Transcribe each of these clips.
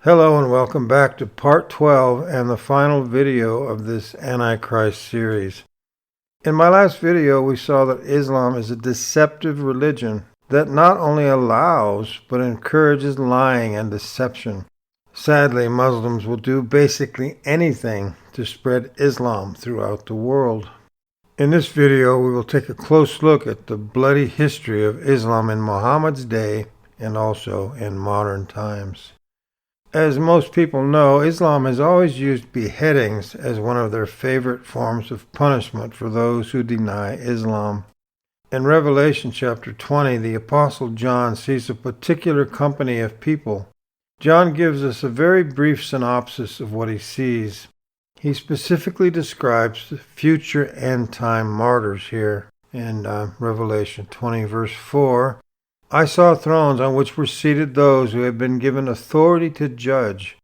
Hello and welcome back to part 12 and the final video of this Antichrist series. In my last video we saw that Islam is a deceptive religion that not only allows but encourages lying and deception. Sadly, Muslims will do basically anything to spread Islam throughout the world. In this video we will take a close look at the bloody history of Islam in Muhammad's day and also in modern times. As most people know, Islam has always used beheadings as one of their favorite forms of punishment for those who deny Islam. In Revelation chapter 20, the Apostle John sees a particular company of people. John gives us a very brief synopsis of what he sees. He specifically describes the future end-time martyrs here in Revelation 20, verse 4. I saw thrones on which were seated those who had been given authority to judge,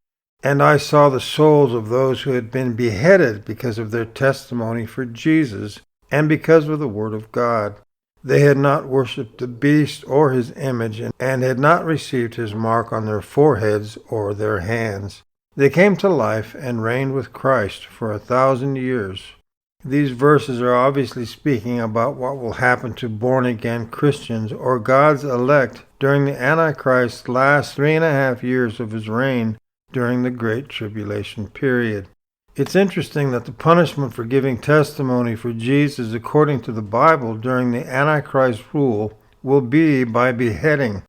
and I saw the souls of those who had been beheaded because of their testimony for Jesus and because of the word of God. They had not worshipped the beast or his image and had not received his mark on their foreheads or their hands. They came to life and reigned with Christ for 1,000 years. These verses are obviously speaking about what will happen to born-again Christians or God's elect during the Antichrist's last 3.5 years of his reign during the Great Tribulation period. It's interesting that the punishment for giving testimony for Jesus according to the Bible during the Antichrist rule will be by beheading.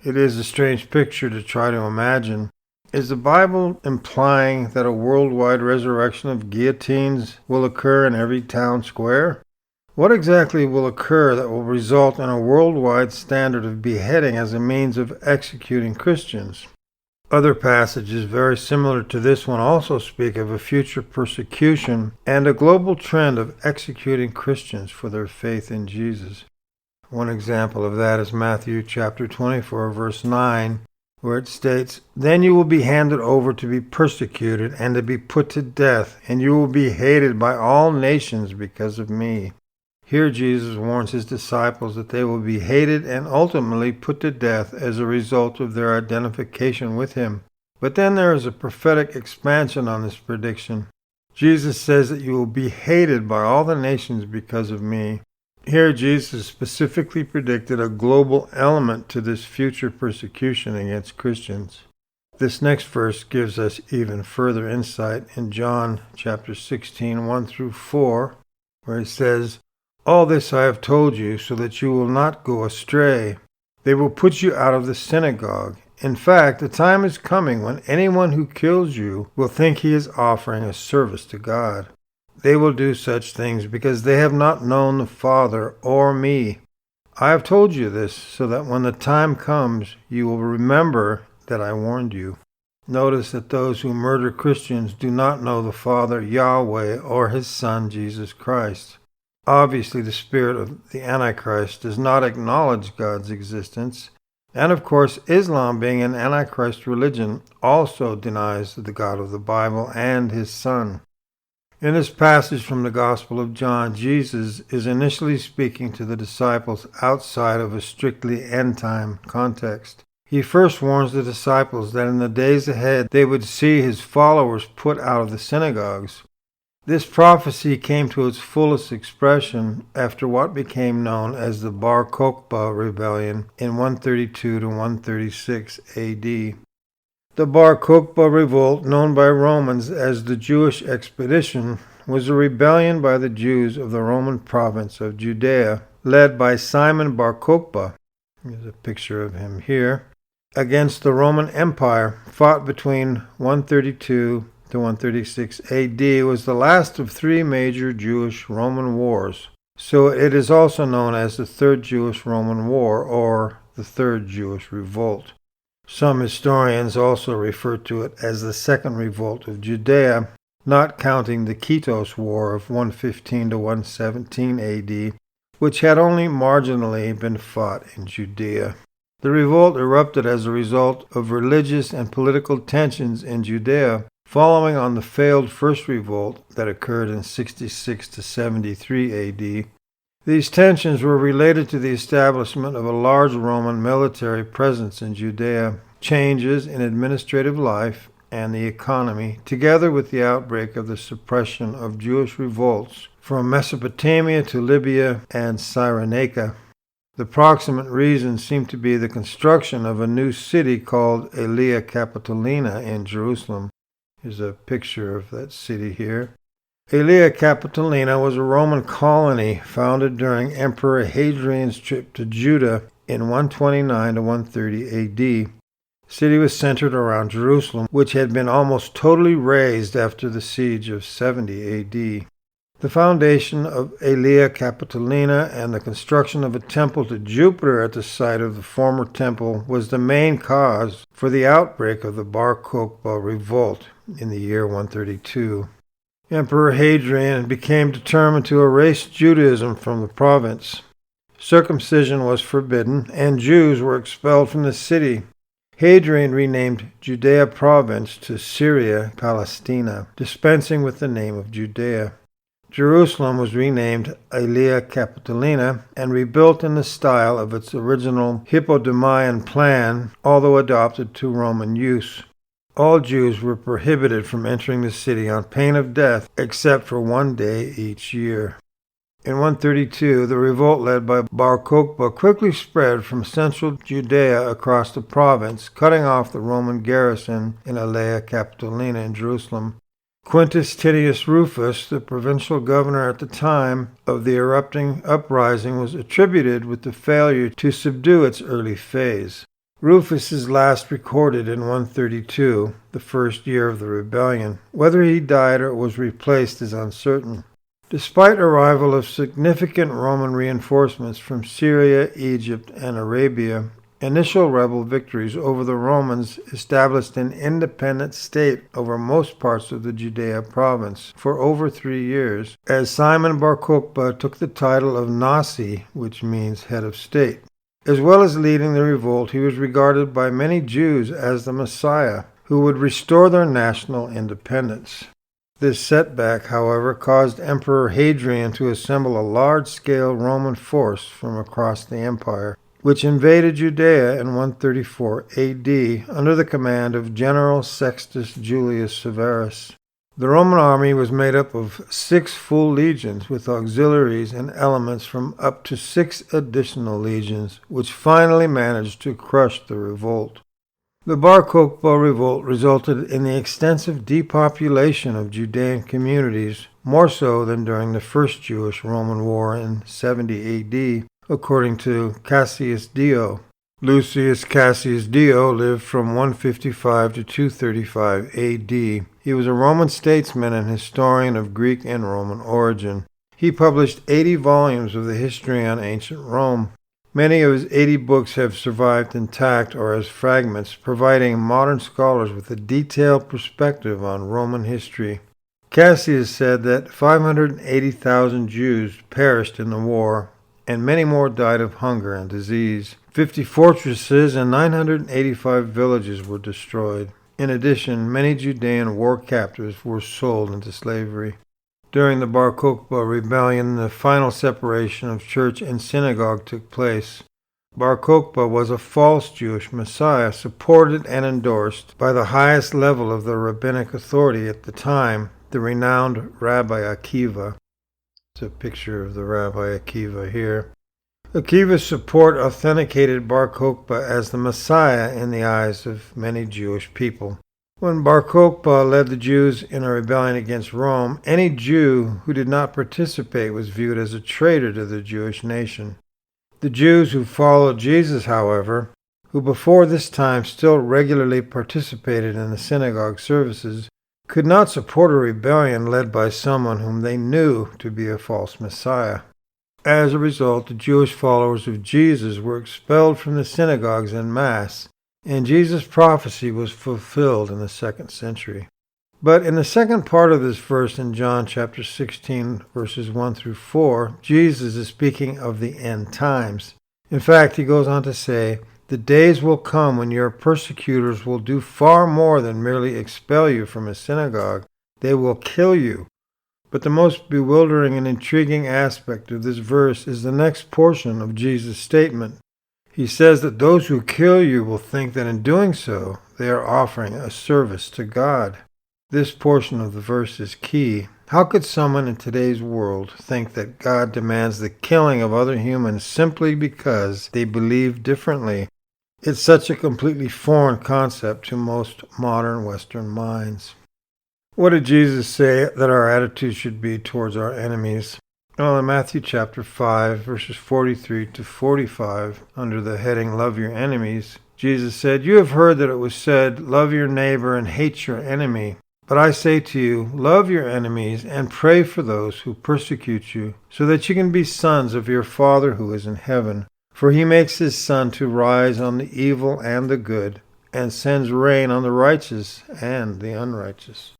It is a strange picture to try to imagine. Is the Bible implying that a worldwide resurrection of guillotines will occur in every town square? What exactly will occur that will result in a worldwide standard of beheading as a means of executing Christians? Other passages very similar to this one also speak of a future persecution and a global trend of executing Christians for their faith in Jesus. One example of that is Matthew chapter 24, verse 9. Where it states, "Then you will be handed over to be persecuted and to be put to death, and you will be hated by all nations because of me." Here Jesus warns his disciples that they will be hated and ultimately put to death as a result of their identification with him. But then there is a prophetic expansion on this prediction. Jesus says that you will be hated by all the nations because of me. Here Jesus specifically predicted a global element to this future persecution against Christians. This next verse gives us even further insight in John chapter 16, 1 through 4, where he says, "All this I have told you so that you will not go astray. They will put you out of the synagogue. In fact, the time is coming when anyone who kills you will think he is offering a service to God. They will do such things because they have not known the Father or me. I have told you this so that when the time comes, you will remember that I warned you." Notice that those who murder Christians do not know the Father, Yahweh, or his Son, Jesus Christ. Obviously, the spirit of the Antichrist does not acknowledge God's existence. And of course, Islam, being an Antichrist religion, also denies the God of the Bible and his Son. In this passage from the Gospel of John, Jesus is initially speaking to the disciples outside of a strictly end-time context. He first warns the disciples that in the days ahead they would see his followers put out of the synagogues. This prophecy came to its fullest expression after what became known as the Bar Kokhba rebellion in 132 to 136 AD. The Bar Kokhba revolt, known by Romans as the Jewish Expedition, was a rebellion by the Jews of the Roman province of Judea, led by Simon Bar Kokhba, there's a picture of him here, against the Roman Empire, fought between 132 to 136 AD. It was the last of 3 major Jewish-Roman wars, so it is also known as the Third Jewish-Roman War or the Third Jewish Revolt. Some historians also refer to it as the Second Revolt of Judea, not counting the Kitos War of 115 to 117 AD, which had only marginally been fought in Judea. The revolt erupted as a result of religious and political tensions in Judea, following on the failed First Revolt that occurred in 66 to 73 AD. These tensions were related to the establishment of a large Roman military presence in Judea, changes in administrative life and the economy, together with the outbreak of the suppression of Jewish revolts from Mesopotamia to Libya and Cyrenaica. The proximate reason seemed to be the construction of a new city called Aelia Capitolina in Jerusalem. Here's a picture of that city here. Aelia Capitolina was a Roman colony founded during Emperor Hadrian's trip to Judah in 129 to 130 AD. The city was centered around Jerusalem, which had been almost totally razed after the siege of 70 AD. The foundation of Aelia Capitolina and the construction of a temple to Jupiter at the site of the former temple was the main cause for the outbreak of the Bar Kokhba revolt in the year 132. Emperor Hadrian became determined to erase Judaism from the province. Circumcision was forbidden, and Jews were expelled from the city. Hadrian renamed Judea province to Syria Palestina, dispensing with the name of Judea. Jerusalem was renamed Aelia Capitolina and rebuilt in the style of its original Hippodamian plan, although adopted to Roman use. All Jews were prohibited from entering the city on pain of death, except for one day each year. In 132, the revolt led by Bar Kokhba quickly spread from central Judea across the province, cutting off the Roman garrison in Aelia Capitolina in Jerusalem. Quintus Titius Rufus, the provincial governor at the time of the erupting uprising, was attributed with the failure to subdue its early phase. Rufus is last recorded in 132, the first year of the rebellion. Whether he died or was replaced is uncertain. Despite arrival of significant Roman reinforcements from Syria, Egypt, and Arabia, initial rebel victories over the Romans established an independent state over most parts of the Judea province for over 3 years, as Simon Bar Kokhba took the title of Nasi, which means head of state. As well as leading the revolt, he was regarded by many Jews as the Messiah, who would restore their national independence. This setback, however, caused Emperor Hadrian to assemble a large-scale Roman force from across the empire, which invaded Judea in 134 AD under the command of General Sextus Julius Severus. The Roman army was made up of 6 full legions with auxiliaries and elements from up to 6 additional legions, which finally managed to crush the revolt. The Bar Kokhba revolt resulted in the extensive depopulation of Judean communities, more so than during the First Jewish-Roman War in 70 AD, according to Cassius Dio. Lucius Cassius Dio lived from 155 to 235 AD. He was a Roman statesman and historian of Greek and Roman origin. He published 80 volumes of the history on ancient Rome. Many of his 80 books have survived intact or as fragments, providing modern scholars with a detailed perspective on Roman history. Cassius said that 580,000 Jews perished in the war, and many more died of hunger and disease. 50 fortresses and 985 villages were destroyed. In addition, many Judean war captives were sold into slavery. During the Bar Kokhba rebellion, the final separation of church and synagogue took place. Bar Kokhba was a false Jewish Messiah, supported and endorsed by the highest level of the rabbinic authority at the time, the renowned Rabbi Akiva. It's a picture of the Rabbi Akiva here. Akiva's support authenticated Bar Kokhba as the Messiah in the eyes of many Jewish people. When Bar Kokhba led the Jews in a rebellion against Rome, any Jew who did not participate was viewed as a traitor to the Jewish nation. The Jews who followed Jesus, however, who before this time still regularly participated in the synagogue services, could not support a rebellion led by someone whom they knew to be a false Messiah. As a result, the Jewish followers of Jesus were expelled from the synagogues en masse, and Jesus' prophecy was fulfilled in the 2nd century. But in the second part of this verse in John chapter 16, verses 1 through 4, Jesus is speaking of the end times. In fact, he goes on to say, "The days will come when your persecutors will do far more than merely expel you from a synagogue. They will kill you. But the most bewildering and intriguing aspect of this verse is the next portion of Jesus' statement. He says that those who kill you will think that in doing so, they are offering a service to God. This portion of the verse is key. How could someone in today's world think that God demands the killing of other humans simply because they believe differently? It's such a completely foreign concept to most modern Western minds. What did Jesus say that our attitude should be towards our enemies? Well, in Matthew chapter 5, verses 43 to 45, under the heading Love Your Enemies, Jesus said, "You have heard that it was said, 'Love your neighbor and hate your enemy.' But I say to you, love your enemies and pray for those who persecute you, so that you can be sons of your Father who is in heaven. For he makes his sun to rise on the evil and the good, and sends rain on the righteous and the unrighteous."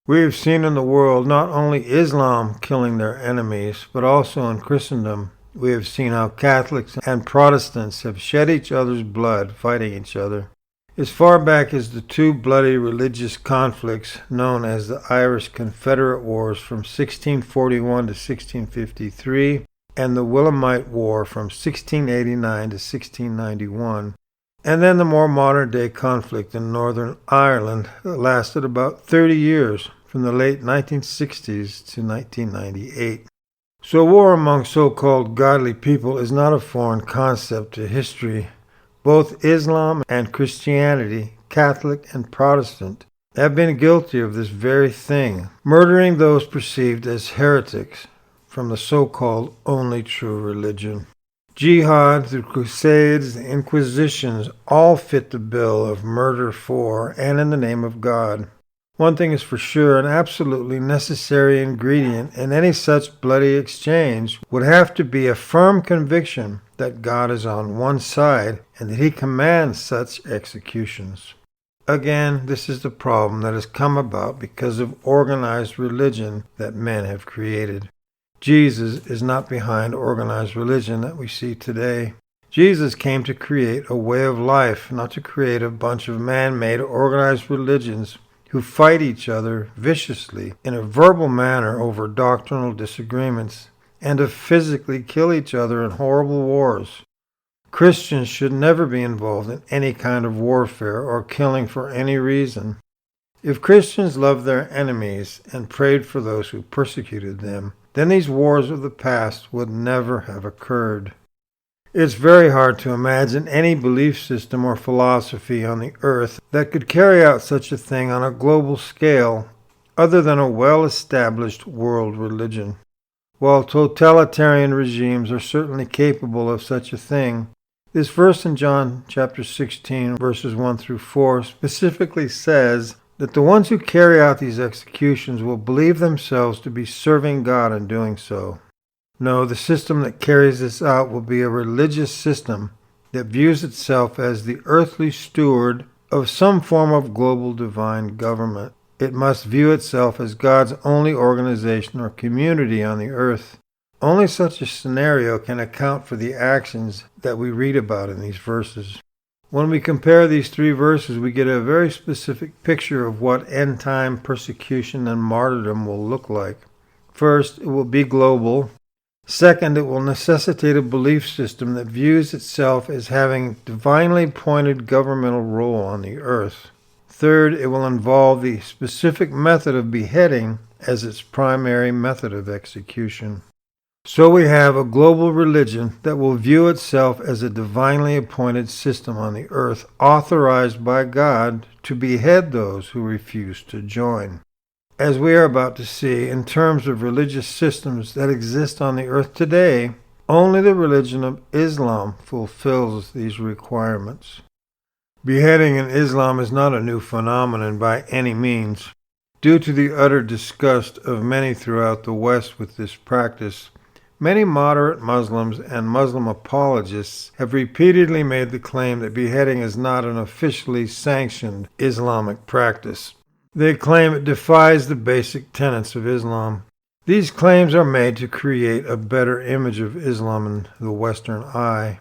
We have seen in the world not only Islam killing their enemies, but also in Christendom. We have seen how Catholics and Protestants have shed each other's blood fighting each other. As far back as the two bloody religious conflicts known as the Irish Confederate Wars from 1641 to 1653 and the Williamite War from 1689 to 1691, and then the more modern-day conflict in Northern Ireland that lasted about 30 years, from the late 1960s to 1998. So war among so-called godly people is not a foreign concept to history. Both Islam and Christianity, Catholic and Protestant, have been guilty of this very thing, murdering those perceived as heretics from the so-called only true religion. Jihad, the Crusades, the Inquisitions all fit the bill of murder for and in the name of God. One thing is for sure, an absolutely necessary ingredient in any such bloody exchange would have to be a firm conviction that God is on one side and that he commands such executions. Again, this is the problem that has come about because of organized religion that men have created. Jesus is not behind organized religion that we see today. Jesus came to create a way of life, not to create a bunch of man-made organized religions who fight each other viciously in a verbal manner over doctrinal disagreements, and to physically kill each other in horrible wars. Christians should never be involved in any kind of warfare or killing for any reason. If Christians loved their enemies and prayed for those who persecuted them, then these wars of the past would never have occurred. It's very hard to imagine any belief system or philosophy on the earth that could carry out such a thing on a global scale other than a well-established world religion. While totalitarian regimes are certainly capable of such a thing, this verse in John chapter 16, verses 1 through 4 specifically says that the ones who carry out these executions will believe themselves to be serving God in doing so. No, the system that carries this out will be a religious system that views itself as the earthly steward of some form of global divine government. It must view itself as God's only organization or community on the earth. Only such a scenario can account for the actions that we read about in these verses. When we compare these three verses, we get a very specific picture of what end-time persecution and martyrdom will look like. First, it will be global. Second, it will necessitate a belief system that views itself as having divinely appointed governmental role on the earth. Third, it will involve the specific method of beheading as its primary method of execution. So we have a global religion that will view itself as a divinely appointed system on the earth, authorized by God to behead those who refuse to join. As we are about to see, in terms of religious systems that exist on the earth today, only the religion of Islam fulfills these requirements. Beheading in Islam is not a new phenomenon by any means. Due to the utter disgust of many throughout the West with this practice, many moderate Muslims and Muslim apologists have repeatedly made the claim that beheading is not an officially sanctioned Islamic practice. They claim it defies the basic tenets of Islam. These claims are made to create a better image of Islam in the Western eye.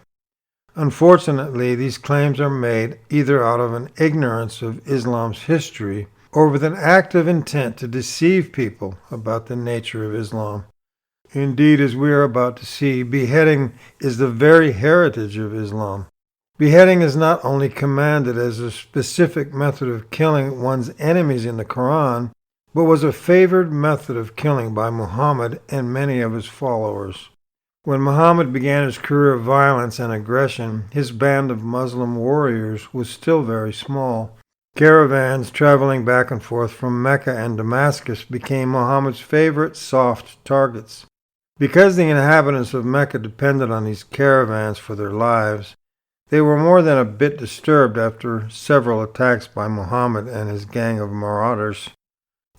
Unfortunately, these claims are made either out of an ignorance of Islam's history or with an active intent to deceive people about the nature of Islam. Indeed, as we are about to see, beheading is the very heritage of Islam. Beheading is not only commanded as a specific method of killing one's enemies in the Quran, but was a favored method of killing by Muhammad and many of his followers. When Muhammad began his career of violence and aggression, his band of Muslim warriors was still very small. Caravans traveling back and forth from Mecca and Damascus became Muhammad's favorite soft targets. Because the inhabitants of Mecca depended on these caravans for their lives, they were more than a bit disturbed after several attacks by Muhammad and his gang of marauders.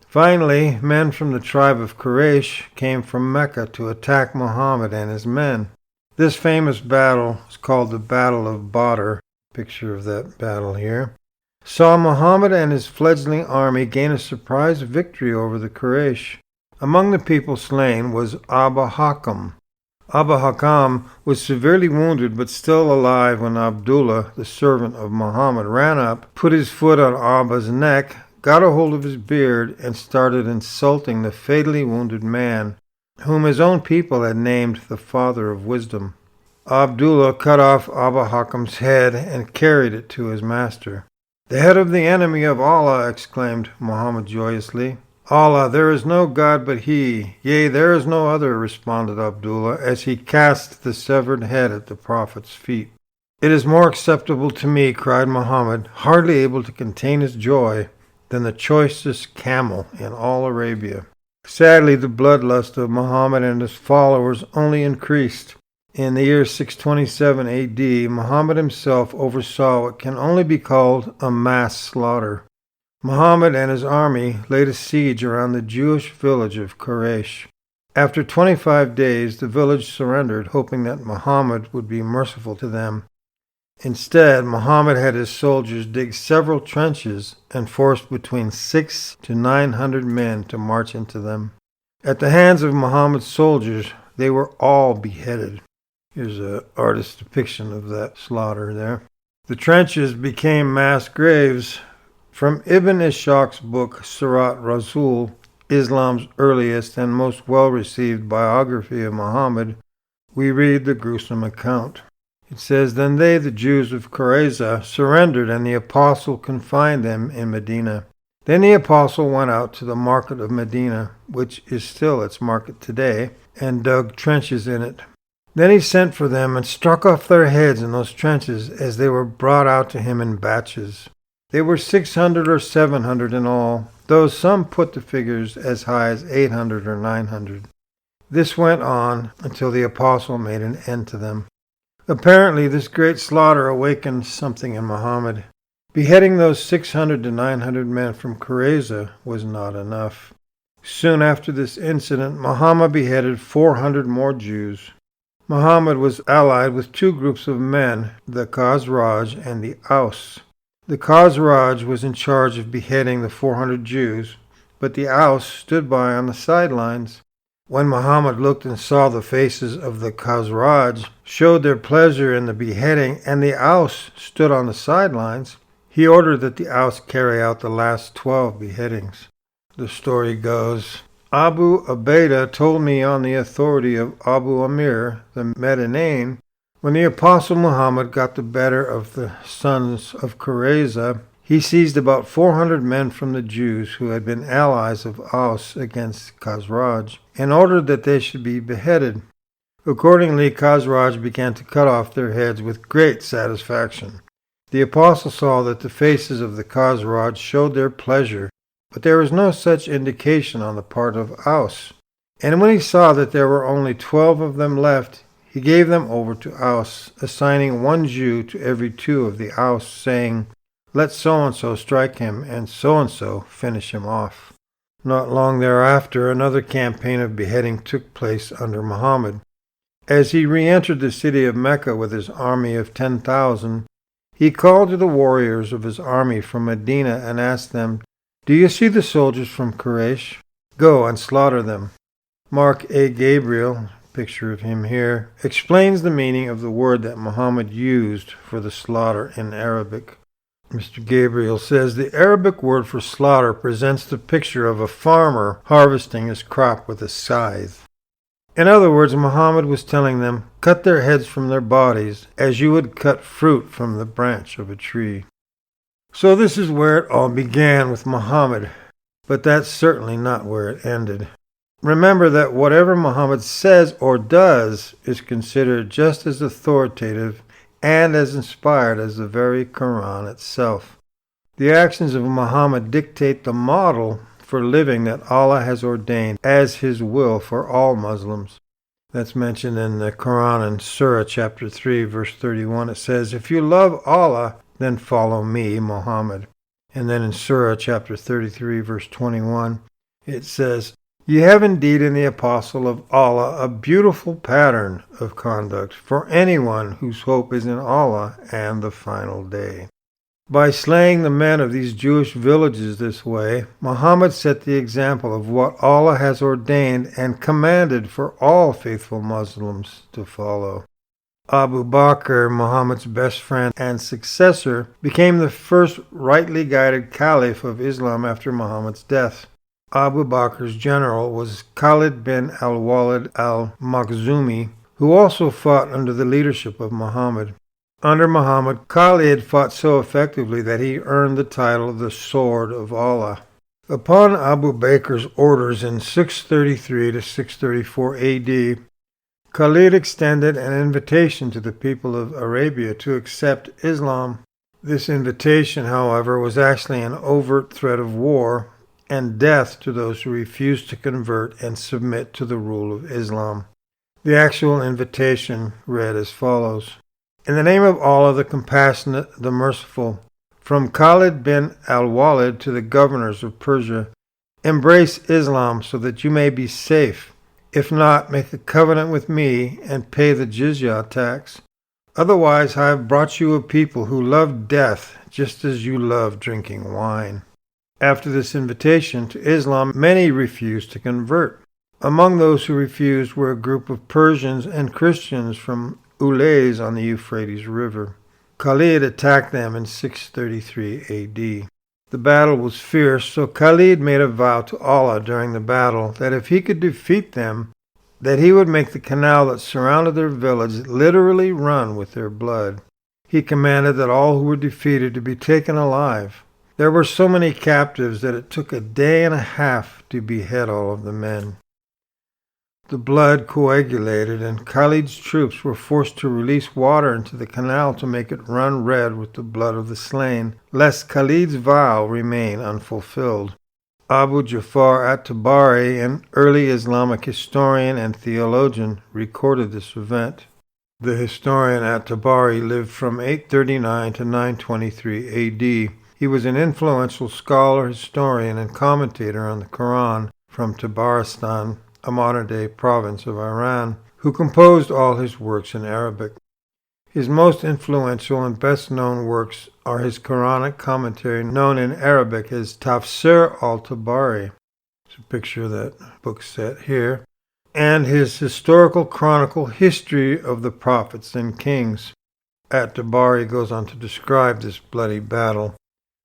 Finally, men from the tribe of Quraysh came from Mecca to attack Muhammad and his men. This famous battle is called the Battle of Badr, picture of that battle here, saw Muhammad and his fledgling army gain a surprise victory over the Quraysh. Among the people slain was Abu Hakam. Abu Hakam was severely wounded but still alive when Abdullah, the servant of Muhammad, ran up, put his foot on Abu's neck, got a hold of his beard, and started insulting the fatally wounded man, whom his own people had named the Father of Wisdom. Abdullah cut off Abu Hakam's head and carried it to his master. "The head of the enemy of Allah," exclaimed Muhammad joyously. "Allah, there is no God but He. Yea, there is no other," responded Abdullah, as he cast the severed head at the Prophet's feet. "It is more acceptable to me," cried Muhammad, hardly able to contain his joy, "than the choicest camel in all Arabia." Sadly, the bloodlust of Muhammad and his followers only increased. In the year 627 AD, Muhammad himself oversaw what can only be called a mass slaughter. Muhammad and his army laid a siege around the Jewish village of Quraysh. After 25 days, the village surrendered, hoping that Muhammad would be merciful to them. Instead, Muhammad had his soldiers dig several trenches and forced between 600 to 900 men to march into them. At the hands of Muhammad's soldiers, they were all beheaded. Here's an artist's depiction of that slaughter there. The trenches became mass graves. From Ibn Ishaq's book Sirat Rasul, Islam's earliest and most well-received biography of Muhammad, we read the gruesome account. It says, "Then they, the Jews of Qurayza, surrendered, and the apostle confined them in Medina. Then the apostle went out to the market of Medina, which is still its market today, and dug trenches in it. Then he sent for them and struck off their heads in those trenches as they were brought out to him in batches. They were 600 or 700 in all, though some put the figures as high as 800 or 900. This went on until the apostle made an end to them." Apparently, this great slaughter awakened something in Muhammad. Beheading those 600 to 900 men from Qurayza was not enough. Soon after this incident, Muhammad beheaded 400 more Jews. Muhammad was allied with two groups of men, the Khazraj and the Aus. The Khazraj was in charge of beheading the 400 Jews, but the Aus stood by on the sidelines. When Muhammad looked and saw the faces of the Khazraj showed their pleasure in the beheading, and the Aus stood on the sidelines, he ordered that the Aus carry out the last 12 beheadings. The story goes, "Abu Ubaidah told me on the authority of Abu Amir, the Medinaean, when the Apostle Muhammad got the better of the sons of Qurayza, he seized about 400 men from the Jews who had been allies of Aus against Khazraj, and ordered that they should be beheaded. Accordingly, Khazraj began to cut off their heads with great satisfaction. The apostle saw that the faces of the Khazraj showed their pleasure, but there was no such indication on the part of Aus. And when he saw that there were only 12 of them left, he gave them over to Aus, assigning 1 Jew to every 2 of the Aus, saying, 'Let so-and-so strike him, and so-and-so finish him off.' Not long thereafter, another campaign of beheading took place under Muhammad. As he re-entered the city of Mecca with his army of 10,000, he called to the warriors of his army from Medina and asked them, 'Do you see the soldiers from Quraysh? Go and slaughter them.' Mark A. Gabriel, picture of him here, explains the meaning of the word that Muhammad used for the slaughter in Arabic. Mr. Gabriel says the Arabic word for slaughter presents the picture of a farmer harvesting his crop with a scythe. In other words, Muhammad was telling them, cut their heads from their bodies as you would cut fruit from the branch of a tree. So this is where it all began with Muhammad, but that's certainly not where it ended. Remember that whatever Muhammad says or does is considered just as authoritative and as inspired as the very Quran itself. The actions of Muhammad dictate the model for living that Allah has ordained as His will for all Muslims. That's mentioned in the Quran in Surah chapter 3, verse 31. It says, if you love Allah, then follow me, Muhammad. And then in Surah chapter 33, verse 21, it says, you have indeed in the apostle of Allah a beautiful pattern of conduct for anyone whose hope is in Allah and the final day. By slaying the men of these Jewish villages this way, Muhammad set the example of what Allah has ordained and commanded for all faithful Muslims to follow. Abu Bakr, Muhammad's best friend and successor, became the first rightly guided caliph of Islam after Muhammad's death. Abu Bakr's general was Khalid bin al-Walid al-Makhzumi, who also fought under the leadership of Muhammad. Under Muhammad, Khalid fought so effectively that he earned the title of the Sword of Allah. Upon Abu Bakr's orders in 633 to 634 AD, Khalid extended an invitation to the people of Arabia to accept Islam. This invitation, however, was actually an overt threat of war and death to those who refused to convert and submit to the rule of Islam. The actual invitation read as follows. In the name of Allah, the Compassionate, the Merciful, from Khalid bin al-Walid to the governors of Persia, embrace Islam so that you may be safe. If not, make a covenant with me and pay the jizya tax. Otherwise, I have brought you a people who love death just as you love drinking wine. After this invitation to Islam, many refused to convert. Among those who refused were a group of Persians and Christians from Ulays on the Euphrates River. Khalid attacked them in 633 AD. The battle was fierce, so Khalid made a vow to Allah during the battle that if he could defeat them, that he would make the canal that surrounded their village literally run with their blood. He commanded that all who were defeated to be taken alive. There were so many captives that it took a day and a half to behead all of the men. The blood coagulated, and Khalid's troops were forced to release water into the canal to make it run red with the blood of the slain, lest Khalid's vow remain unfulfilled. Abu Ja'far at-Tabari, an early Islamic historian and theologian, recorded this event. The historian at-Tabari lived from 839 to 923 AD. He was an influential scholar, historian, and commentator on the Quran from Tabaristan, a modern-day province of Iran, who composed all his works in Arabic. His most influential and best-known works are his Quranic commentary known in Arabic as Tafsir al-Tabari. There's a picture of that book set here. And his historical chronicle History of the Prophets and Kings. At-Tabari goes on to describe this bloody battle,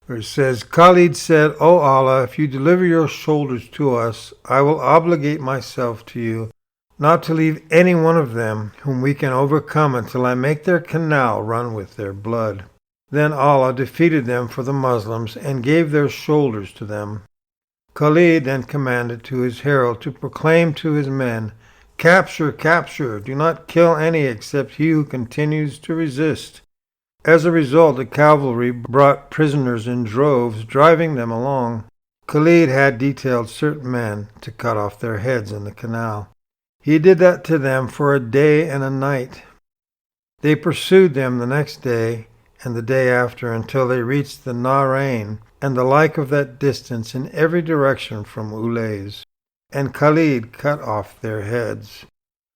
where it says, Khalid said, O Allah, if you deliver your shoulders to us, I will obligate myself to you, not to leave any one of them whom we can overcome until I make their canal run with their blood. Then Allah defeated them for the Muslims and gave their shoulders to them. Khalid then commanded to his herald to proclaim to his men, Capture, capture, do not kill any except he who continues to resist. As a result, the cavalry brought prisoners in droves, driving them along. Khalid had detailed certain men to cut off their heads in the canal. He did that to them for a day and a night. They pursued them the next day and the day after until they reached the Nahrain and the like of that distance in every direction from Ulays. And Khalid cut off their heads.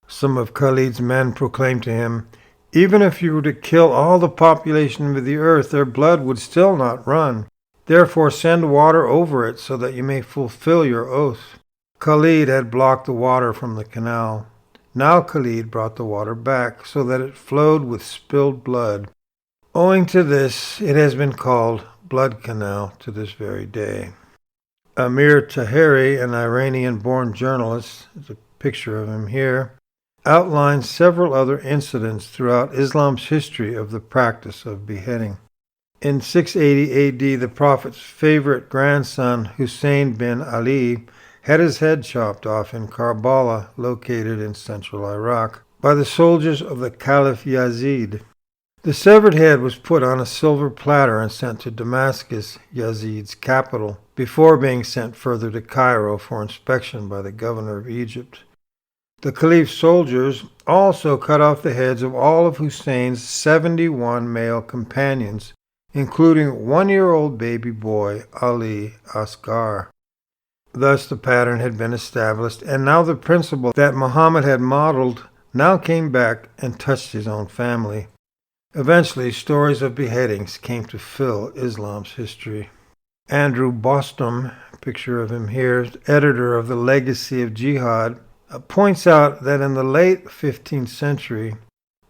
Some of Khalid's men proclaimed to him, Even if you were to kill all the population of the earth, their blood would still not run. Therefore send water over it so that you may fulfill your oath. Khalid had blocked the water from the canal. Now Khalid brought the water back so that it flowed with spilled blood. Owing to this, it has been called Blood Canal to this very day. Amir Taheri, an Iranian-born journalist, there's a picture of him here, outlines several other incidents throughout Islam's history of the practice of beheading. In 680 AD, the Prophet's favorite grandson, Hussein bin Ali, had his head chopped off in Karbala, located in central Iraq, by the soldiers of the Caliph Yazid. The severed head was put on a silver platter and sent to Damascus, Yazid's capital, before being sent further to Cairo for inspection by the governor of Egypt. The Caliph's soldiers also cut off the heads of all of Hussein's 71 male companions, including one-year-old baby boy Ali Asghar. Thus the pattern had been established, and now the principle that Muhammad had modeled now came back and touched his own family. Eventually, stories of beheadings came to fill Islam's history. Andrew Bostom, picture of him here, editor of The Legacy of Jihad, points out that in the late 15th century,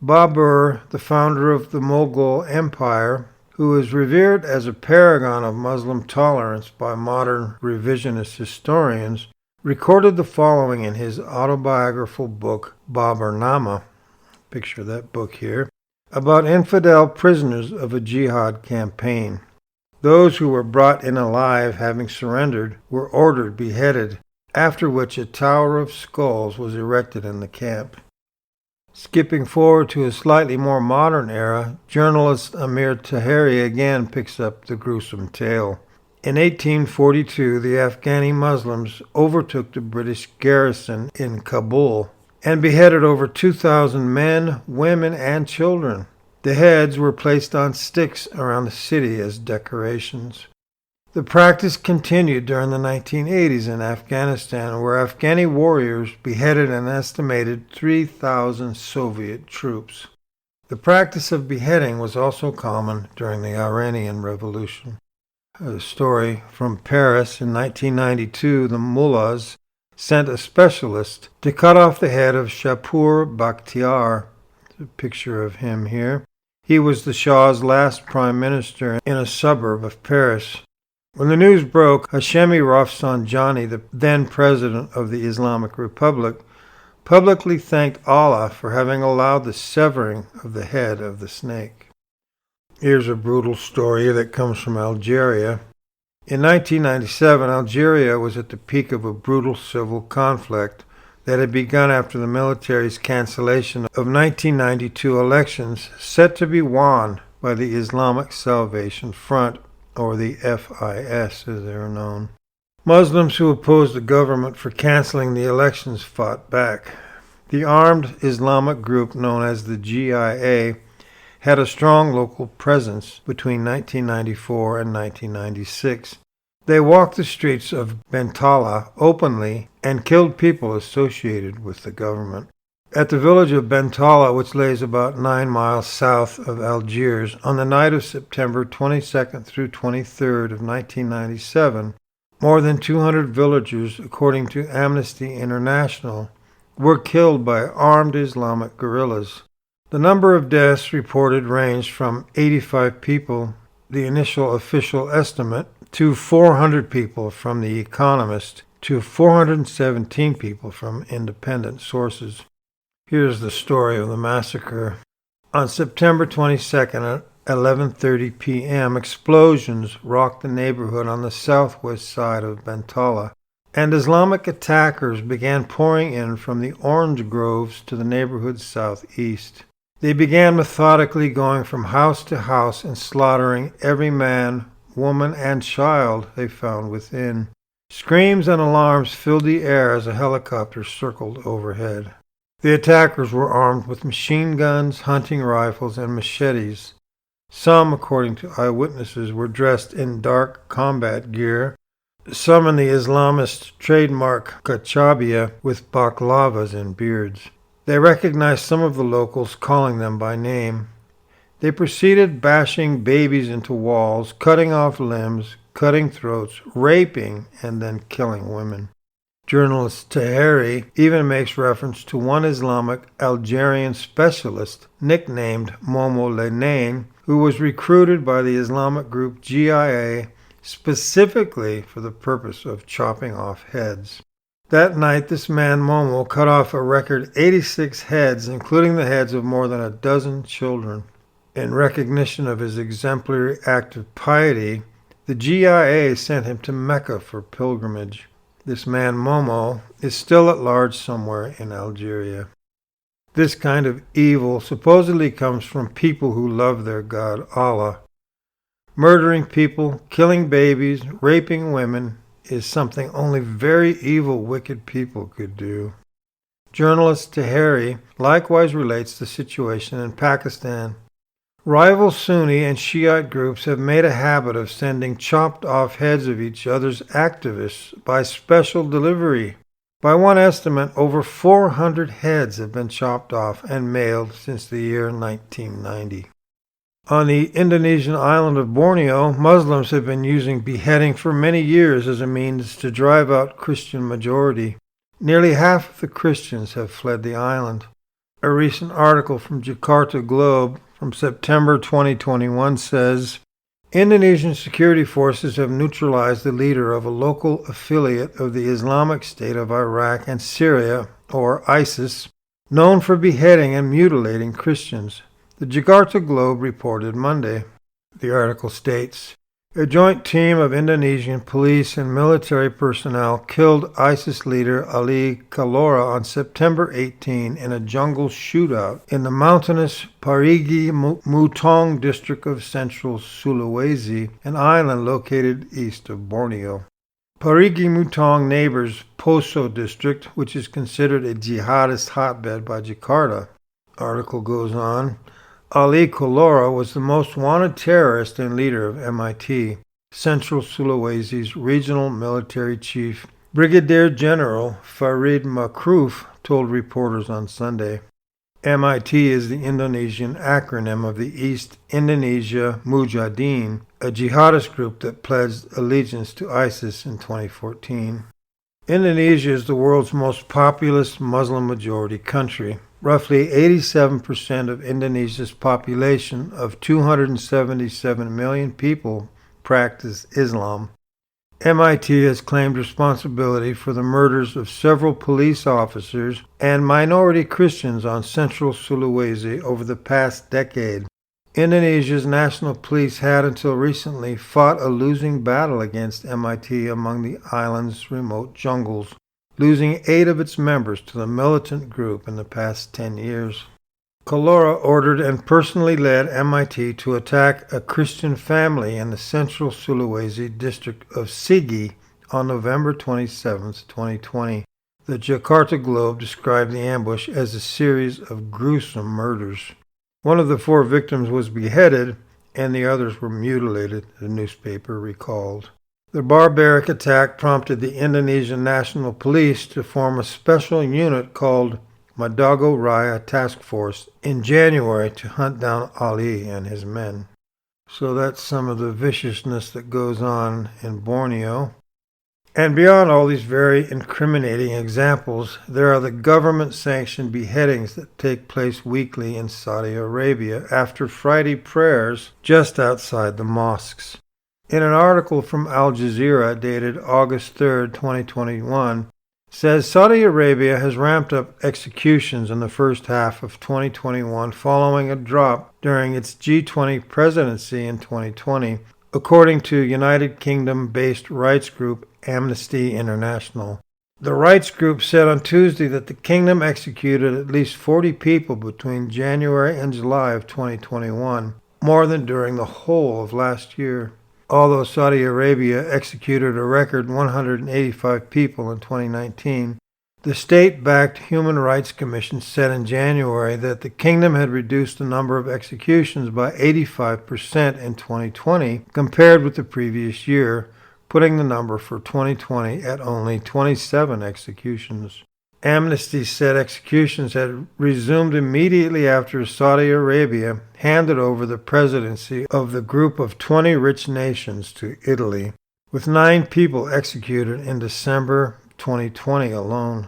Babur, the founder of the Mughal Empire, who is revered as a paragon of Muslim tolerance by modern revisionist historians, recorded the following in his autobiographical book, Baburnama, picture that book here, about infidel prisoners of a jihad campaign. Those who were brought in alive, having surrendered, were ordered beheaded, after which a tower of skulls was erected in the camp. Skipping forward to a slightly more modern era, journalist Amir Taheri again picks up the gruesome tale. In 1842, the Afghani Muslims overtook the British garrison in Kabul and beheaded over 2,000 men, women, and children. The heads were placed on sticks around the city as decorations. The practice continued during the 1980s in Afghanistan, where Afghani warriors beheaded an estimated 3,000 Soviet troops. The practice of beheading was also common during the Iranian Revolution. A story from Paris in 1992, the mullahs sent a specialist to cut off the head of Shapur Bakhtiar. A picture of him here. He was the Shah's last prime minister in a suburb of Paris. When the news broke, Hashemi Rafsanjani, the then president of the Islamic Republic, publicly thanked Allah for having allowed the severing of the head of the snake. Here's a brutal story that comes from Algeria. In 1997, Algeria was at the peak of a brutal civil conflict that had begun after the military's cancellation of 1992 elections set to be won by the Islamic Salvation Front, or the FIS as they are known. Muslims who opposed the government for canceling the elections fought back. The armed Islamic group known as the GIA had a strong local presence between 1994 and 1996. They walked the streets of Bentala openly and killed people associated with the government. At the village of Bentala, which lays about 9 miles south of Algiers, on the night of September 22nd through 23rd of 1997, more than 200 villagers, according to Amnesty International, were killed by armed Islamic guerrillas. The number of deaths reported ranged from 85 people, the initial official estimate, to 400 people from The Economist, to 417 people from independent sources. Here's the story of the massacre. On September 22nd at 11:30 p.m., explosions rocked the neighborhood on the southwest side of Bentala, and Islamic attackers began pouring in from the orange groves to the neighborhood's southeast. They began methodically going from house to house and slaughtering every man, woman, and child they found within. Screams and alarms filled the air as a helicopter circled overhead. The attackers were armed with machine guns, hunting rifles, and machetes. Some, according to eyewitnesses, were dressed in dark combat gear, some in the Islamist trademark kachabia with baklavas and beards. They recognized some of the locals, calling them by name. They proceeded bashing babies into walls, cutting off limbs, cutting throats, raping, and then killing women. Journalist Taheri even makes reference to one Islamic Algerian specialist, nicknamed Momo Lenain, who was recruited by the Islamic group GIA specifically for the purpose of chopping off heads. That night, this man Momo cut off a record 86 heads, including the heads of more than a dozen children. In recognition of his exemplary act of piety, the GIA sent him to Mecca for pilgrimage. This man Momo is still at large somewhere in Algeria. This kind of evil supposedly comes from people who love their God, Allah. Murdering people, killing babies, raping women is something only very evil, wicked people could do. Journalist Taheri likewise relates the situation in Pakistan. Rival Sunni and Shiite groups have made a habit of sending chopped off heads of each other's activists by special delivery. By one estimate, over 400 heads have been chopped off and mailed since the year 1990. On the Indonesian island of Borneo, Muslims have been using beheading for many years as a means to drive out Christian majority. Nearly half of the Christians have fled the island. A recent article from Jakarta Globe from September 2021 says, Indonesian security forces have neutralized the leader of a local affiliate of the Islamic State of Iraq and Syria, or ISIS, known for beheading and mutilating Christians. The Jakarta Globe reported Monday. The article states, a joint team of Indonesian police and military personnel killed ISIS leader Ali Kalora on September 18 in a jungle shootout in the mountainous Parigi Mutong district of central Sulawesi, an island located east of Borneo. Parigi Mutong neighbors Poso district, which is considered a jihadist hotbed by Jakarta. Article goes on. Ali Kalora was the most wanted terrorist and leader of MIT. Central Sulawesi's regional military chief, Brigadier General Farid Makruf, told reporters on Sunday. MIT is the Indonesian acronym of the East Indonesia Mujahideen, a jihadist group that pledged allegiance to ISIS in 2014. Indonesia is the world's most populous Muslim-majority country. Roughly 87% of Indonesia's population of 277 million people practice Islam. MIT has claimed responsibility for the murders of several police officers and minority Christians on central Sulawesi over the past decade. Indonesia's national police had until recently fought a losing battle against MIT among the island's remote jungles, losing 8 of its members to the militant group in the past 10 years. Kalora ordered and personally led MIT to attack a Christian family in the central Sulawesi district of Sigi on November 27, 2020. The Jakarta Globe described the ambush as a series of gruesome murders. One of the 4 victims was beheaded and the others were mutilated, the newspaper recalled. The barbaric attack prompted the Indonesian National Police to form a special unit called Madago Raya Task Force in January to hunt down Ali and his men. So that's some of the viciousness that goes on in Borneo. And beyond all these very incriminating examples, there are the government-sanctioned beheadings that take place weekly in Saudi Arabia after Friday prayers just outside the mosques. In an article from Al Jazeera dated August 3, 2021, says Saudi Arabia has ramped up executions in the first half of 2021 following a drop during its G20 presidency in 2020, according to United Kingdom-based rights group Amnesty International. The rights group said on Tuesday that the kingdom executed at least 40 people between January and July of 2021, more than during the whole of last year. Although Saudi Arabia executed a record 185 people in 2019, the state-backed Human Rights Commission said in January that the kingdom had reduced the number of executions by 85% in 2020 compared with the previous year, putting the number for 2020 at only 27 executions. Amnesty said executions had resumed immediately after Saudi Arabia handed over the presidency of the group of 20 rich nations to Italy, with 9 people executed in December 2020 alone.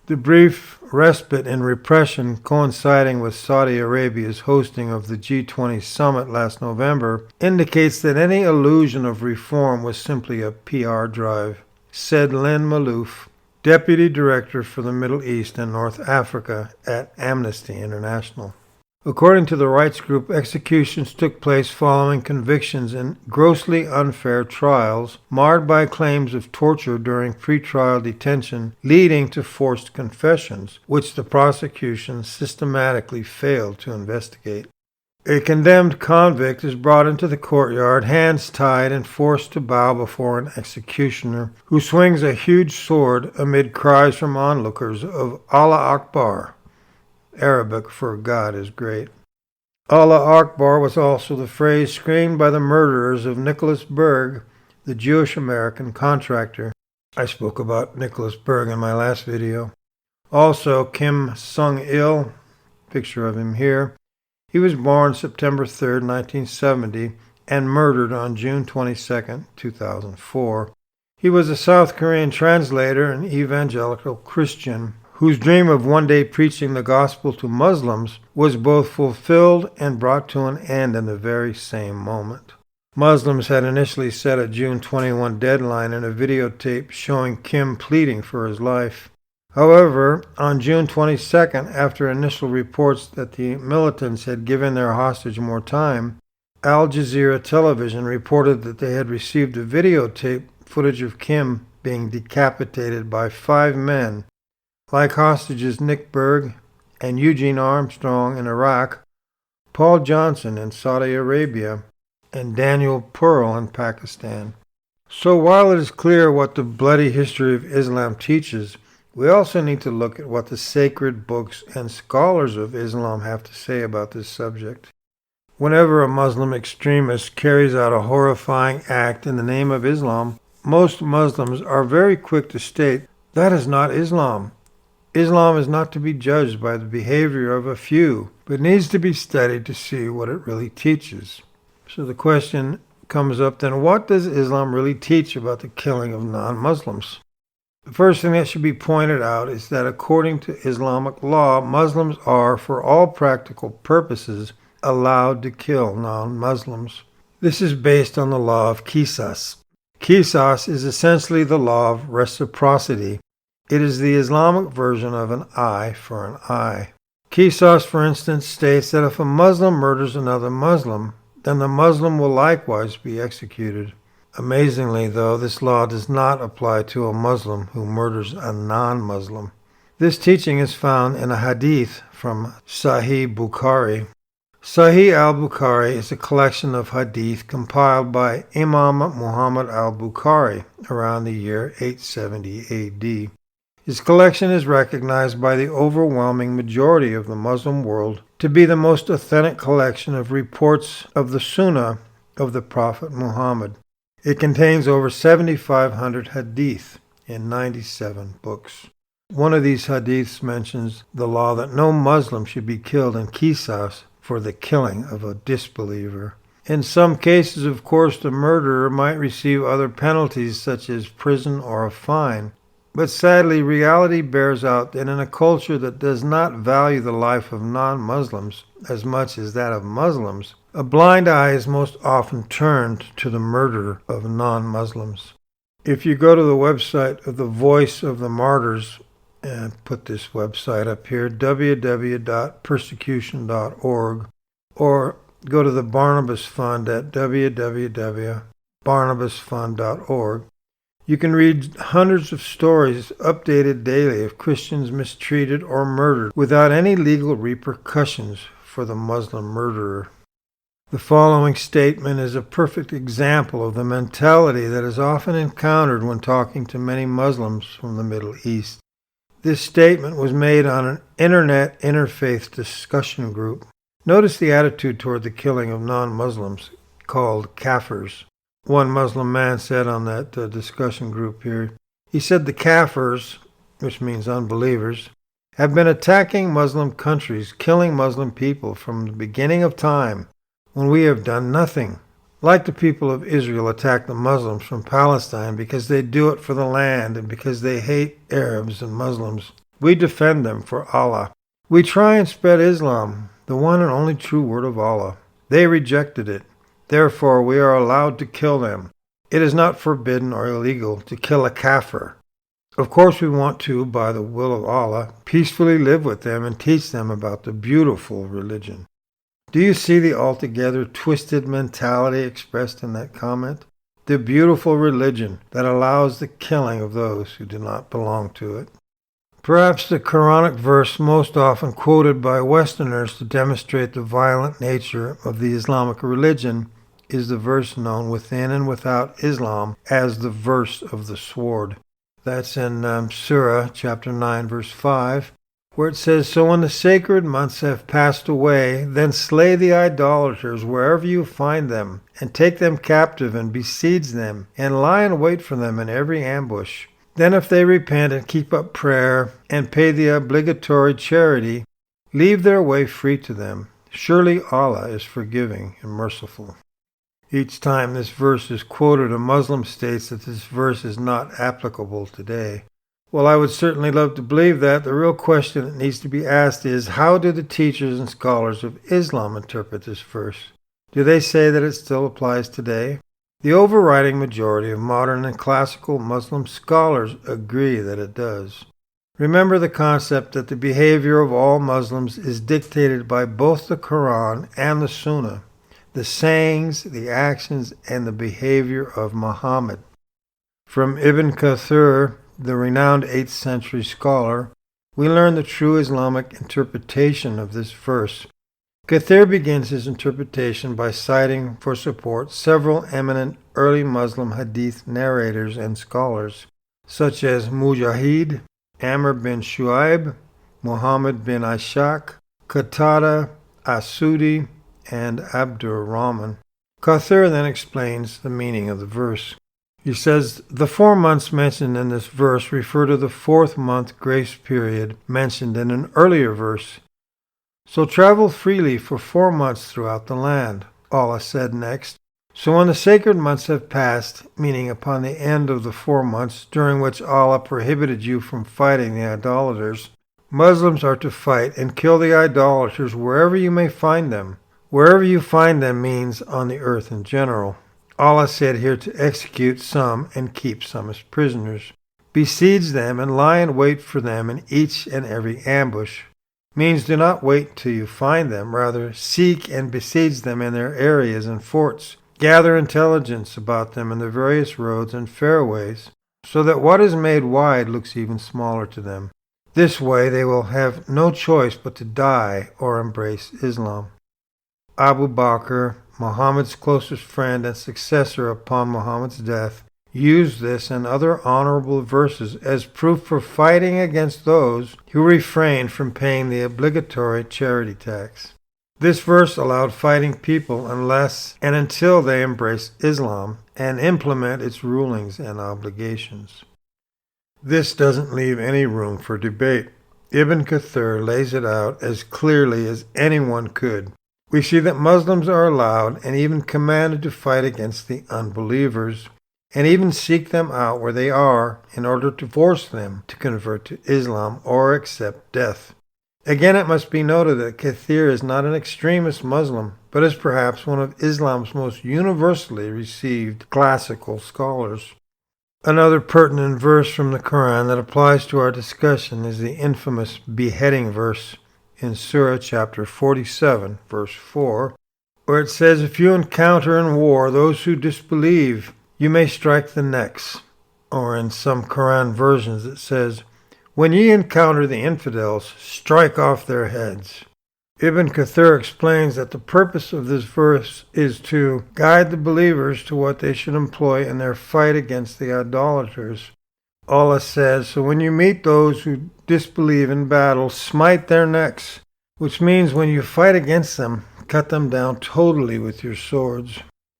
The brief respite in repression coinciding with Saudi Arabia's hosting of the G20 summit last November indicates that any illusion of reform was simply a PR drive, said Lynn Malouf, Deputy Director for the Middle East and North Africa at Amnesty International. According to the rights group, executions took place following convictions in grossly unfair trials, marred by claims of torture during pretrial detention, leading to forced confessions, which the prosecution systematically failed to investigate. A condemned convict is brought into the courtyard, hands tied, and forced to bow before an executioner, who swings a huge sword amid cries from onlookers of Allah Akbar, Arabic for God is great. Allah Akbar was also the phrase screamed by the murderers of Nicholas Berg, the Jewish-American contractor. I spoke about Nicholas Berg in my last video. Also, Kim Sung-il, picture of him here. He was born September 3, 1970, and murdered on June 22, 2004. He was a South Korean translator and evangelical Christian whose dream of one day preaching the gospel to Muslims was both fulfilled and brought to an end in the very same moment. Muslims had initially set a June 21 deadline in a videotape showing Kim pleading for his life. However, on June 22nd, after initial reports that the militants had given their hostage more time, Al Jazeera television reported that they had received a videotape footage of Kim being decapitated by 5 men, like hostages Nick Berg and Eugene Armstrong in Iraq, Paul Johnson in Saudi Arabia, and Daniel Pearl in Pakistan. So while it is clear what the bloody history of Islam teaches, we also need to look at what the sacred books and scholars of Islam have to say about this subject. Whenever a Muslim extremist carries out a horrifying act in the name of Islam, most Muslims are very quick to state, that is not Islam. Islam is not to be judged by the behavior of a few, but needs to be studied to see what it really teaches. So the question comes up then, what does Islam really teach about the killing of non-Muslims? The first thing that should be pointed out is that according to Islamic law, Muslims are, for all practical purposes, allowed to kill non-Muslims. This is based on the law of Qisas. Qisas is essentially the law of reciprocity. It is the Islamic version of an eye for an eye. Qisas, for instance, states that if a Muslim murders another Muslim, then the Muslim will likewise be executed. Amazingly, though, this law does not apply to a Muslim who murders a non-Muslim. This teaching is found in a hadith from Sahih Bukhari. Sahih al-Bukhari is a collection of hadith compiled by Imam Muhammad al-Bukhari around the year 870 AD. His collection is recognized by the overwhelming majority of the Muslim world to be the most authentic collection of reports of the Sunnah of the Prophet Muhammad. It contains over 7,500 hadith in 97 books. One of these hadiths mentions the law that no Muslim should be killed in Qisas for the killing of a disbeliever. In some cases, of course, the murderer might receive other penalties such as prison or a fine. But sadly, reality bears out that in a culture that does not value the life of non-Muslims as much as that of Muslims, a blind eye is most often turned to the murder of non-Muslims. If you go to the website of the Voice of the Martyrs, and put this website up here, www.persecution.org, or go to the Barnabas Fund at www.barnabasfund.org, you can read hundreds of stories updated daily of Christians mistreated or murdered without any legal repercussions for the Muslim murderer. The following statement is a perfect example of the mentality that is often encountered when talking to many Muslims from the Middle East. This statement was made on an internet interfaith discussion group. Notice the attitude toward the killing of non-Muslims, called kafirs. One Muslim man said on that discussion group here, he said the kafirs, which means unbelievers, have been attacking Muslim countries, killing Muslim people from the beginning of time, when we have done nothing. Like the people of Israel attack the Muslims from Palestine because they do it for the land and because they hate Arabs and Muslims. We defend them for Allah. We try and spread Islam, the one and only true word of Allah. They rejected it. Therefore, we are allowed to kill them. It is not forbidden or illegal to kill a kafir. Of course, we want to, by the will of Allah, peacefully live with them and teach them about the beautiful religion. Do you see the altogether twisted mentality expressed in that comment? The beautiful religion that allows the killing of those who do not belong to it. Perhaps the Quranic verse most often quoted by Westerners to demonstrate the violent nature of the Islamic religion is the verse known within and without Islam as the verse of the sword. That's in Surah chapter 9 verse 5, where it says, "So when the sacred months have passed away, then slay the idolaters wherever you find them, and take them captive and besiege them, and lie in wait for them in every ambush. Then if they repent and keep up prayer and pay the obligatory charity, leave their way free to them. Surely Allah is forgiving and merciful." Each time this verse is quoted, a Muslim states that this verse is not applicable today. Well, I would certainly love to believe that. The real question that needs to be asked is, how do the teachers and scholars of Islam interpret this verse? Do they say that it still applies today? The overriding majority of modern and classical Muslim scholars agree that it does. Remember the concept that the behavior of all Muslims is dictated by both the Quran and the Sunnah, the sayings, the actions, and the behavior of Muhammad. From Ibn Kathir, the renowned 8th century scholar, we learn the true Islamic interpretation of this verse. Kathir begins his interpretation by citing for support several eminent early Muslim hadith narrators and scholars, such as Mujahid, Amr bin Shu'aib, Muhammad bin Ishaq, Qatada, Asudi, and Abdur Rahman. Kathir then explains the meaning of the verse. He says, the 4 months mentioned in this verse refer to the 4th month grace period mentioned in an earlier verse. So travel freely for 4 months throughout the land. Allah said next, so when the sacred months have passed, meaning upon the end of the 4 months during which Allah prohibited you from fighting the idolaters, Muslims are to fight and kill the idolaters wherever you may find them. Wherever you find them means on the earth in general. Allah said here to execute some and keep some as prisoners. Besiege them and lie in wait for them in each and every ambush. Means do not wait till you find them, rather seek and besiege them in their areas and forts. Gather intelligence about them in the various roads and fairways, so that what is made wide looks even smaller to them. This way they will have no choice but to die or embrace Islam. Abu Bakr, Muhammad's closest friend and successor upon Muhammad's death, used this and other honorable verses as proof for fighting against those who refrained from paying the obligatory charity tax. This verse allowed fighting people unless and until they embrace Islam and implement its rulings and obligations. This doesn't leave any room for debate. Ibn Kathir lays it out as clearly as anyone could. We see that Muslims are allowed and even commanded to fight against the unbelievers, and even seek them out where they are in order to force them to convert to Islam or accept death. Again, it must be noted that Kathir is not an extremist Muslim, but is perhaps one of Islam's most universally received classical scholars. Another pertinent verse from the Quran that applies to our discussion is the infamous beheading verse in Surah chapter 47, verse 4, where it says, if you encounter in war those who disbelieve, you may strike the necks. Or in some Quran versions it says, when ye encounter the infidels, strike off their heads. Ibn Kathir explains that the purpose of this verse is to guide the believers to what they should employ in their fight against the idolaters. Allah says, so when you meet those who disbelieve in battle, smite their necks, which means when you fight against them, cut them down totally with your swords,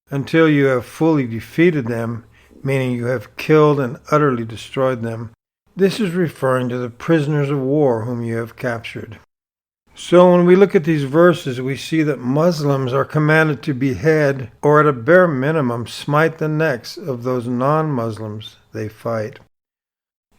until you have fully defeated them, meaning you have killed and utterly destroyed them. This is referring to the prisoners of war whom you have captured. So when we look at these verses, we see that Muslims are commanded to behead, or at a bare minimum, smite the necks of those non-Muslims they fight.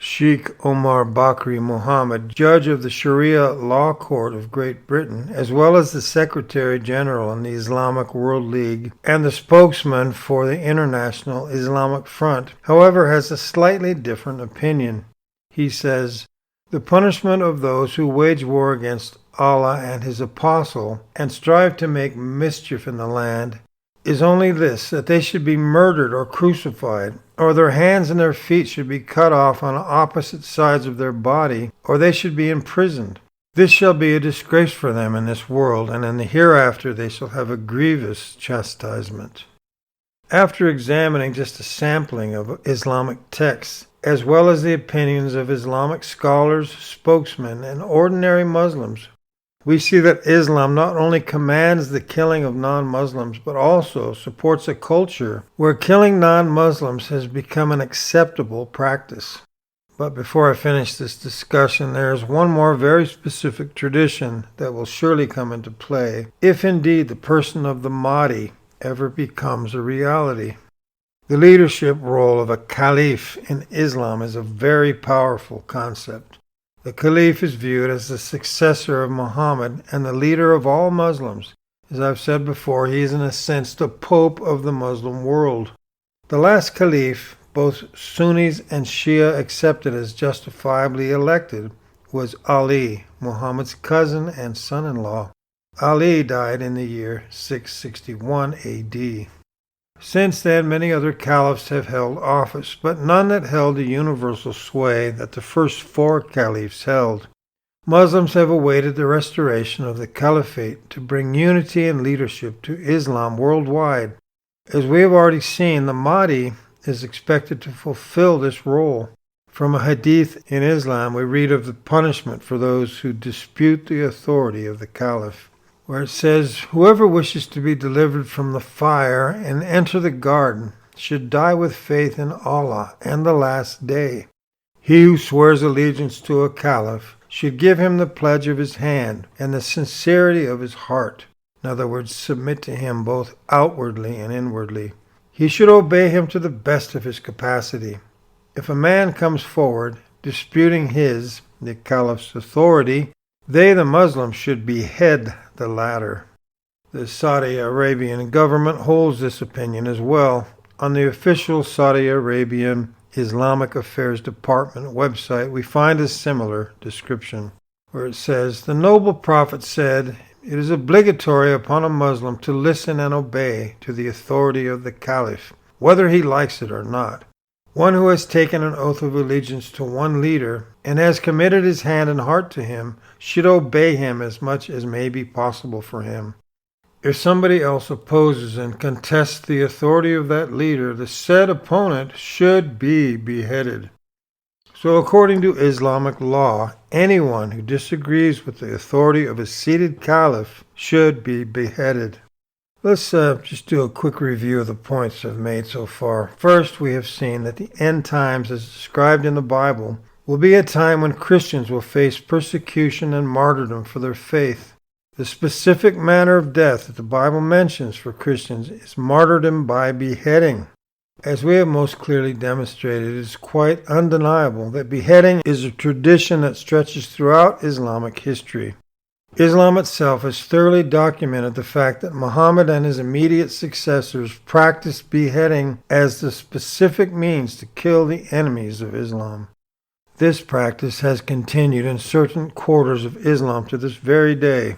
Sheikh Omar Bakri Mohammed, judge of the Sharia Law Court of Great Britain, as well as the Secretary General in the Islamic World League and the spokesman for the International Islamic Front, however, has a slightly different opinion. He says, "The punishment of those who wage war against Allah and His Apostle and strive to make mischief in the land is only this, that they should be murdered or crucified, or their hands and their feet should be cut off on opposite sides of their body, or they should be imprisoned. This shall be a disgrace for them in this world, and in the hereafter they shall have a grievous chastisement." After examining just a sampling of Islamic texts, as well as the opinions of Islamic scholars, spokesmen, and ordinary Muslims, we see that Islam not only commands the killing of non-Muslims, but also supports a culture where killing non-Muslims has become an acceptable practice. But before I finish this discussion, there is one more very specific tradition that will surely come into play, if indeed the person of the Mahdi ever becomes a reality. The leadership role of a caliph in Islam is a very powerful concept. The caliph is viewed as the successor of Muhammad and the leader of all Muslims. As I've said before, he is in a sense the Pope of the Muslim world. The last caliph, both Sunnis and Shia accepted as justifiably elected, was Ali, Muhammad's cousin and son-in-law. Ali died in the year 661 AD. Since then, many other caliphs have held office, but none that held the universal sway that the first four caliphs held. Muslims have awaited the restoration of the caliphate to bring unity and leadership to Islam worldwide. As we have already seen, the Mahdi is expected to fulfill this role. From a hadith in Islam, we read of the punishment for those who dispute the authority of the caliph, where it says, "Whoever wishes to be delivered from the fire and enter the garden should die with faith in Allah and the last day. He who swears allegiance to a caliph should give him the pledge of his hand and the sincerity of his heart." In other words, submit to him both outwardly and inwardly. He should obey him to the best of his capacity. If a man comes forward disputing his, the caliph's authority, they, the Muslims, should behead the latter. The Saudi Arabian government holds this opinion as well. On the official Saudi Arabian Islamic Affairs Department website, we find a similar description, where it says, "The noble prophet said, 'It is obligatory upon a Muslim to listen and obey to the authority of the caliph, whether he likes it or not. One who has taken an oath of allegiance to one leader and has committed his hand and heart to him should obey him as much as may be possible for him. If somebody else opposes and contests the authority of that leader, the said opponent should be beheaded." So according to Islamic law, anyone who disagrees with the authority of a seated caliph should be beheaded. Let's just do a quick review of the points I've made so far. First, we have seen that the end times, as described in the Bible, will be a time when Christians will face persecution and martyrdom for their faith. The specific manner of death that the Bible mentions for Christians is martyrdom by beheading. As we have most clearly demonstrated, it is quite undeniable that beheading is a tradition that stretches throughout Islamic history. Islam itself has thoroughly documented the fact that Muhammad and his immediate successors practiced beheading as the specific means to kill the enemies of Islam. This practice has continued in certain quarters of Islam to this very day.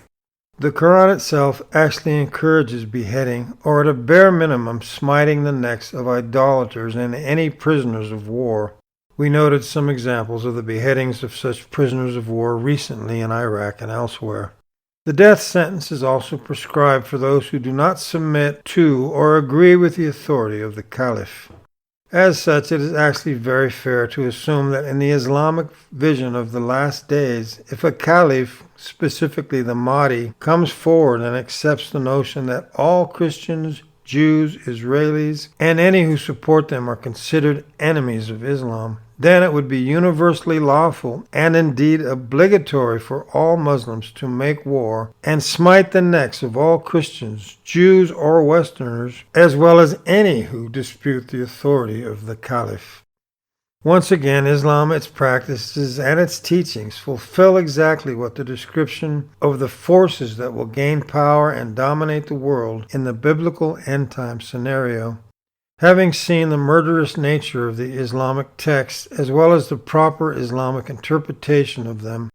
The Quran itself actually encourages beheading, or at a bare minimum smiting the necks of idolaters and any prisoners of war. We noted some examples of the beheadings of such prisoners of war recently in Iraq and elsewhere. The death sentence is also prescribed for those who do not submit to or agree with the authority of the caliph. As such, it is actually very fair to assume that in the Islamic vision of the last days, if a caliph, specifically the Mahdi, comes forward and accepts the notion that all Christians, Jews, Israelis, and any who support them are considered enemies of Islam, then it would be universally lawful and indeed obligatory for all Muslims to make war and smite the necks of all Christians, Jews, or Westerners, as well as any who dispute the authority of the caliph. Once again, Islam, its practices, and its teachings fulfill exactly what the description of the forces that will gain power and dominate the world in the biblical end-time scenario. Having seen the murderous nature of the Islamic texts as well as the proper Islamic interpretation of them,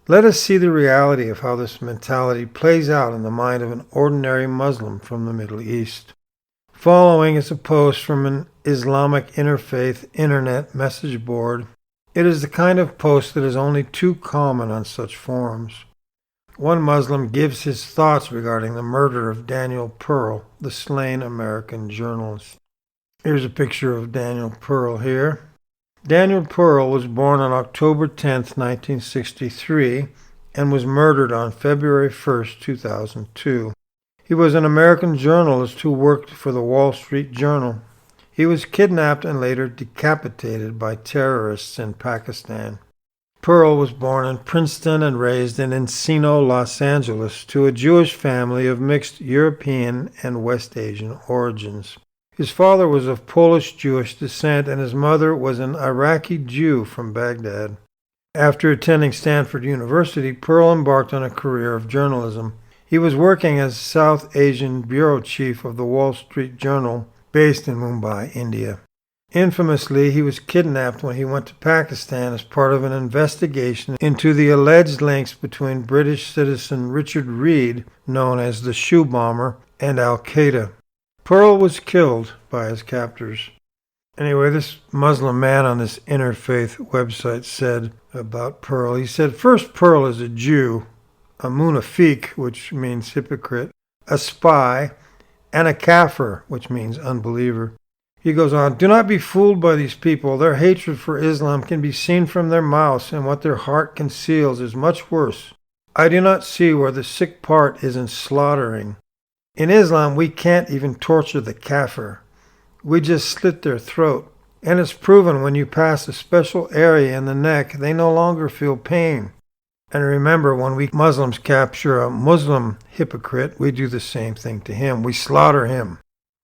let us see the reality of how this mentality plays out in the mind of an ordinary Muslim from the Middle East. Following is a post from an Islamic interfaith internet message board. It is the kind of post that is only too common on such forums. One Muslim gives his thoughts regarding the murder of Daniel Pearl, the slain American journalist. Here's a picture of Daniel Pearl here. Daniel Pearl was born on October 10, 1963, and was murdered on February 1, 2002. He was an American journalist who worked for the Wall Street Journal. He was kidnapped and later decapitated by terrorists in Pakistan. Pearl was born in Princeton and raised in Encino, Los Angeles, to a Jewish family of mixed European and West Asian origins. His father was of Polish-Jewish descent, and his mother was an Iraqi Jew from Baghdad. After attending Stanford University, Pearl embarked on a career of journalism. He was working as South Asian bureau chief of the Wall Street Journal, based in Mumbai, India. Infamously, he was kidnapped when he went to Pakistan as part of an investigation into the alleged links between British citizen Richard Reed, known as the Shoe Bomber, and Al-Qaeda. Pearl was killed by his captors. Anyway, this Muslim man on this interfaith website said about Pearl, he said, first, Pearl is a Jew, a munafiq, which means hypocrite, a spy, and a kafir, which means unbeliever. He goes on, do not be fooled by these people. Their hatred for Islam can be seen from their mouths, and what their heart conceals is much worse. I do not see where the sick part is in slaughtering. In Islam, we can't even torture the kafir. We just slit their throat. And it's proven when you pass a special area in the neck, they no longer feel pain. And remember, when we Muslims capture a Muslim hypocrite, we do the same thing to him. We slaughter him.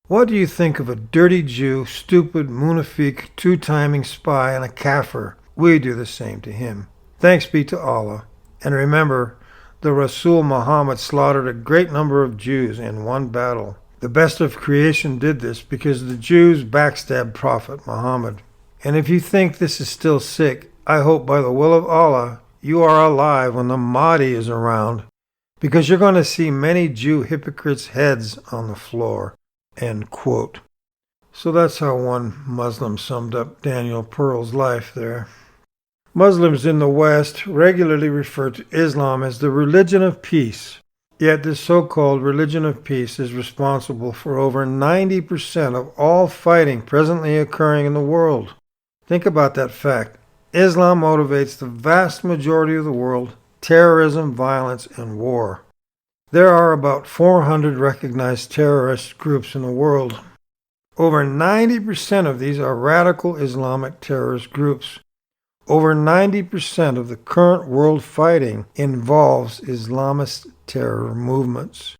What do you think of a dirty Jew, stupid, munafiq, two-timing spy, and a kafir? We do the same to him. Thanks be to Allah. And remember, the Rasul Muhammad slaughtered a great number of Jews in one battle. The best of creation did this because the Jews backstabbed Prophet Muhammad. And if you think this is still sick, I hope by the will of Allah you are alive when the Mahdi is around, because you're going to see many Jew hypocrites' heads on the floor. End quote. So that's how one Muslim summed up Daniel Pearl's life there. Muslims in the West regularly refer to Islam as the religion of peace. Yet this so-called religion of peace is responsible for over 90% of all fighting presently occurring in the world. Think about that fact. Islam motivates the vast majority of the world, terrorism, violence, and war. There are about 400 recognized terrorist groups in the world. Over 90% of these are radical Islamic terrorist groups. Over 90% of the current world fighting involves Islamist terror movements.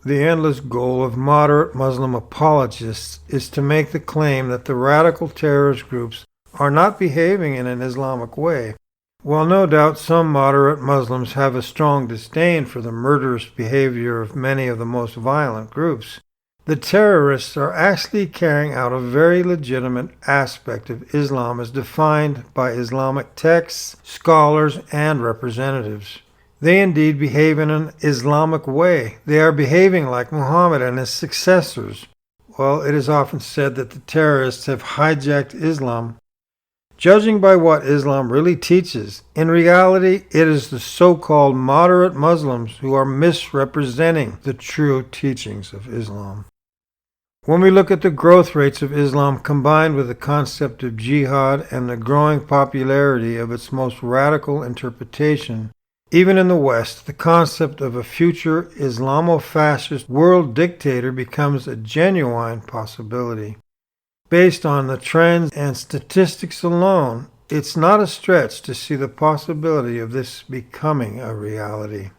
The endless goal of moderate Muslim apologists is to make the claim that the radical terrorist groups are not behaving in an Islamic way. While no doubt some moderate Muslims have a strong disdain for the murderous behavior of many of the most violent groups, the terrorists are actually carrying out a very legitimate aspect of Islam as defined by Islamic texts, scholars, and representatives. They indeed behave in an Islamic way. They are behaving like Muhammad and his successors. Well, it is often said that the terrorists have hijacked Islam. Judging by what Islam really teaches, in reality, it is the so-called moderate Muslims who are misrepresenting the true teachings of Islam. When we look at the growth rates of Islam combined with the concept of jihad and the growing popularity of its most radical interpretation, even in the West, the concept of a future Islamo-fascist world dictator becomes a genuine possibility. Based on the trends and statistics alone, it's not a stretch to see the possibility of this becoming a reality.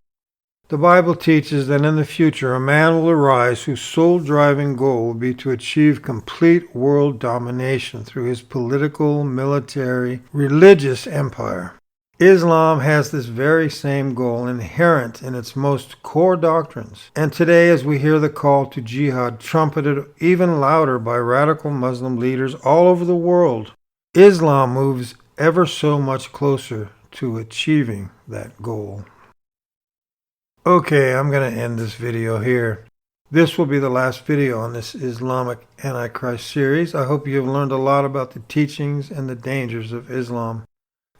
The Bible teaches that in the future a man will arise whose sole driving goal will be to achieve complete world domination through his political, military, religious empire. Islam has this very same goal inherent in its most core doctrines. And today, as we hear the call to jihad trumpeted even louder by radical Muslim leaders all over the world, Islam moves ever so much closer to achieving that goal. Okay, I'm going to end this video here. This will be the last video on this Islamic Antichrist series. I hope you have learned a lot about the teachings and the dangers of Islam.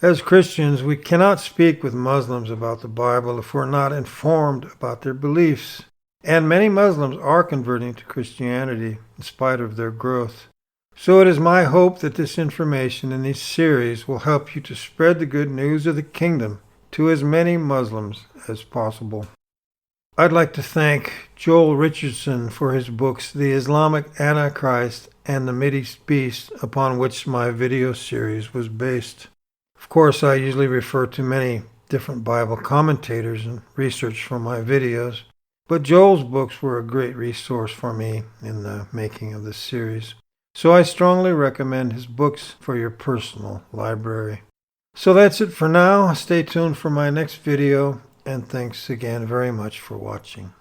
As Christians, we cannot speak with Muslims about the Bible if we're not informed about their beliefs. And many Muslims are converting to Christianity in spite of their growth. So it is my hope that this information in these series will help you to spread the good news of the kingdom to as many Muslims as possible. I'd like to thank Joel Richardson for his books, The Islamic Antichrist and the Mideast Beast, upon which my video series was based. Of course, I usually refer to many different Bible commentators and research from my videos, but Joel's books were a great resource for me in the making of this series. So I strongly recommend his books for your personal library. So that's it for now. Stay tuned for my next video, and thanks again very much for watching.